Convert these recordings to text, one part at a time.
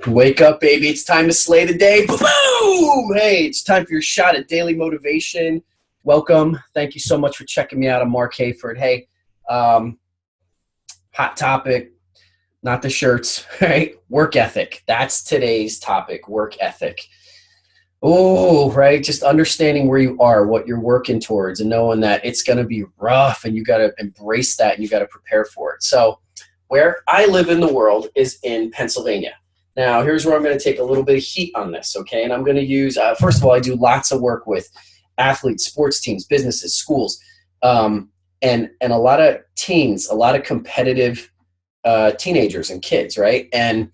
Wake up, baby. It's time to slay the day. Boom! Hey, it's time for your shot at daily motivation. Welcome. Thank you so much for checking me out. I'm Mark Hayford. Hey, hot topic, not the shirts, right? Work ethic. That's today's topic, work ethic. Oh, right. Just understanding where you are, what you're working towards, and knowing that it's going to be rough and you got to embrace that and you got to prepare for it. So, where I live in the world is in Pennsylvania. Now, here's where I'm going to take a little bit of heat on this, okay? And I'm going to use, first of all, I do lots of work with athletes, sports teams, businesses, schools, and a lot of teens, a lot of competitive teenagers and kids, right? And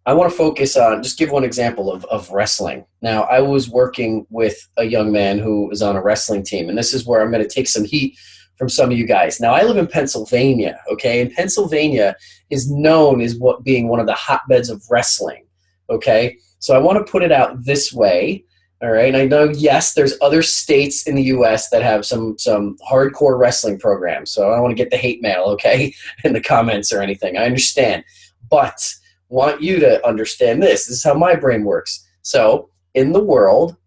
I want to focus on, just give one example of wrestling. Now, I was working with a young man who is on a wrestling team, and this is where I'm going to take some heat from some of you guys. Now, I live in Pennsylvania, okay? And Pennsylvania is known as being one of the hotbeds of wrestling, okay? So I want to put it out this way, all right? And I know, yes, there's other states in the U.S. that have some hardcore wrestling programs, so I don't want to get the hate mail, okay, in the comments or anything. I understand, but want you to understand this. This is how my brain works. So in the world,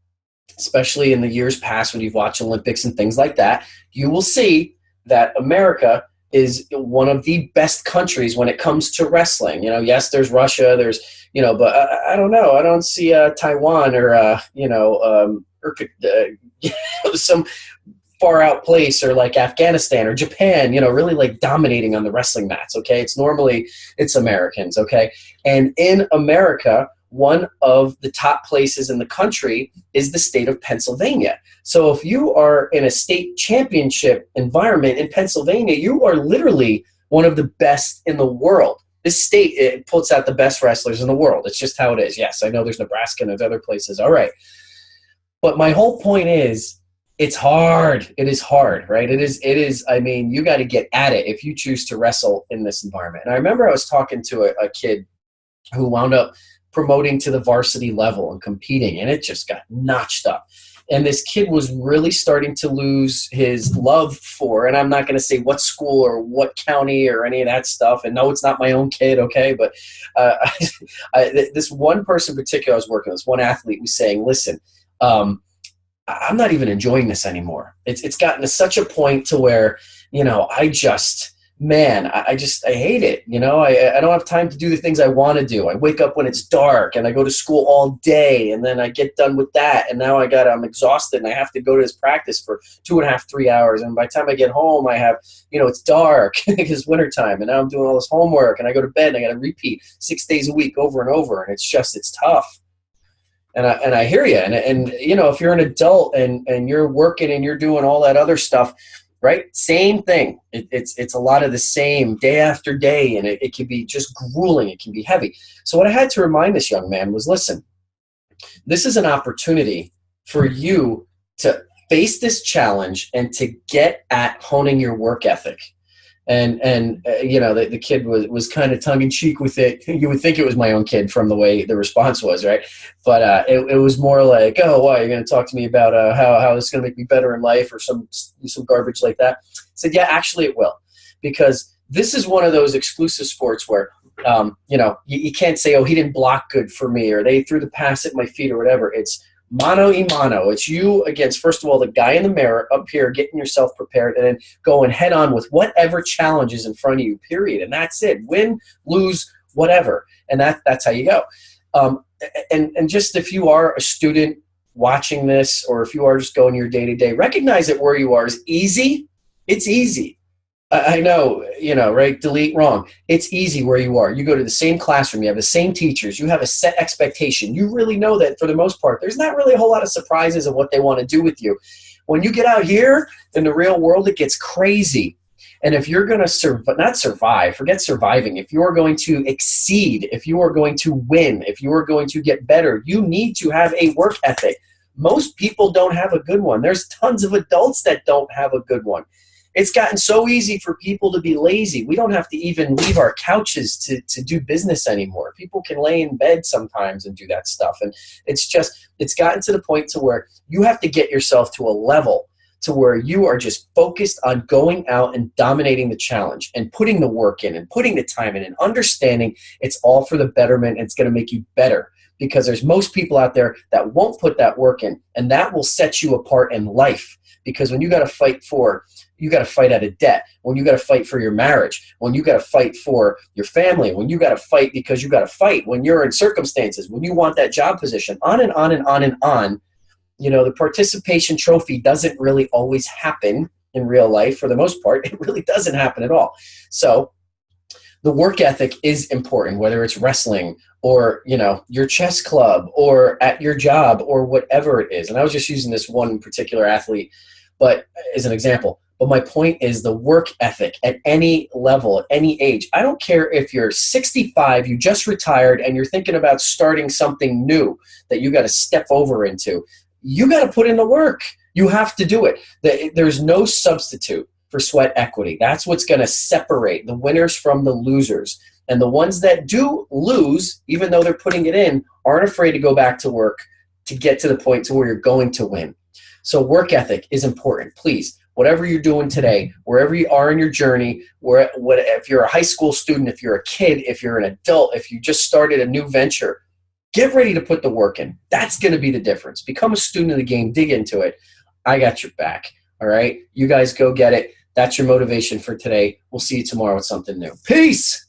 especially in the years past when you've watched Olympics and things like that, you will see that America is one of the best countries when it comes to wrestling. You know, yes, there's Russia, there's, but I don't know. I don't see Taiwan or, some far out place or like Afghanistan or Japan, really like dominating on the wrestling mats, okay? It's Americans, okay? And in America, one of the top places in the country is the state of Pennsylvania. So if you are in a state championship environment in Pennsylvania, you are literally one of the best in the world. This state, it puts out the best wrestlers in the world. It's just how it is. Yes, I know there's Nebraska and there's other places. All right. But my whole point is, it's hard. It is hard, right? It is, I mean, you got to get at it if you choose to wrestle in this environment. And I remember I was talking to a kid who wound up promoting to the varsity level and competing, and it just got notched up. And this kid was really starting to lose his love for, and I'm not going to say what school or what county or any of that stuff. And no, it's not my own kid, okay? But this one person in particular I was working with, this one athlete was saying, listen, I'm not even enjoying this anymore. It's gotten to such a point to where, I hate it. I don't have time to do the things I want to do. I wake up when it's dark and I go to school all day and then I get done with that. And now I'm exhausted and I have to go to this practice for 2.5, 3 hours. And by the time I get home, I have, it's dark because it's wintertime and now I'm doing all this homework and I go to bed and I got to repeat 6 days a week over and over. And it's tough. And I hear you. And if you're an adult and you're working and you're doing all that other stuff, right? Same thing. It's a lot of the same day after day, and it can be just grueling. It can be heavy. So what I had to remind this young man was, listen, this is an opportunity for you to face this challenge and to get at honing your work ethic. And the kid was kind of tongue-in-cheek with it. You would think it was my own kid from the way the response was, right? But it was more like, oh, why, you're going to talk to me about how this is going to make me better in life or some garbage like that. I said, yeah, actually it will. Because this is one of those exclusive sports where, you can't say, oh, he didn't block good for me or they threw the pass at my feet or whatever. It's mano y mano. It's you against, first of all, the guy in the mirror up here, getting yourself prepared, and then going head on with whatever challenge is in front of you, period. And that's it. Win, lose, whatever. And that's how you go. And just if you are a student watching this, or if you are just going your day-to-day, recognize that where you are is easy. It's easy. I know, right? Delete wrong. It's easy where you are. You go to the same classroom. You have the same teachers. You have a set expectation. You really know that for the most part, there's not really a whole lot of surprises of what they want to do with you. When you get out here in the real world, it gets crazy. And if you're going to not survive, forget surviving. If you are going to exceed, if you are going to win, if you are going to get better, you need to have a work ethic. Most people don't have a good one. There's tons of adults that don't have a good one. It's gotten so easy for people to be lazy. We don't have to even leave our couches to do business anymore. People can lay in bed sometimes and do that stuff. And it's gotten to the point to where you have to get yourself to a level to where you are just focused on going out and dominating the challenge and putting the work in and putting the time in and understanding it's all for the betterment and it's going to make you better. Because there's most people out there that won't put that work in, and that will set you apart in life. Because when you got to fight out of debt, when you got to fight for your marriage, when you got to fight for your family, when you got to fight because you got to fight, when you're in circumstances, when you want that job position, on and on and on and on, the participation trophy doesn't really always happen in real life. For the most part, it really doesn't happen at all. So the work ethic is important, whether it's wrestling or, your chess club or at your job or whatever it is. And I was just using this one particular athlete, but as an example. But my point is the work ethic at any level, at any age. I don't care if you're 65, you just retired, and you're thinking about starting something new that you got to step over into. You got to put in the work. You have to do it. There's no substitute for sweat equity. That's what's going to separate the winners from the losers. And the ones that do lose, even though they're putting it in, aren't afraid to go back to work to get to the point to where you're going to win. So work ethic is important. Please, whatever you're doing today, wherever you are in your journey, if you're a high school student, if you're a kid, if you're an adult, if you just started a new venture, get ready to put the work in. That's going to be the difference. Become a student of the game. Dig into it. I got your back. All right? You guys go get it. That's your motivation for today. We'll see you tomorrow with something new. Peace!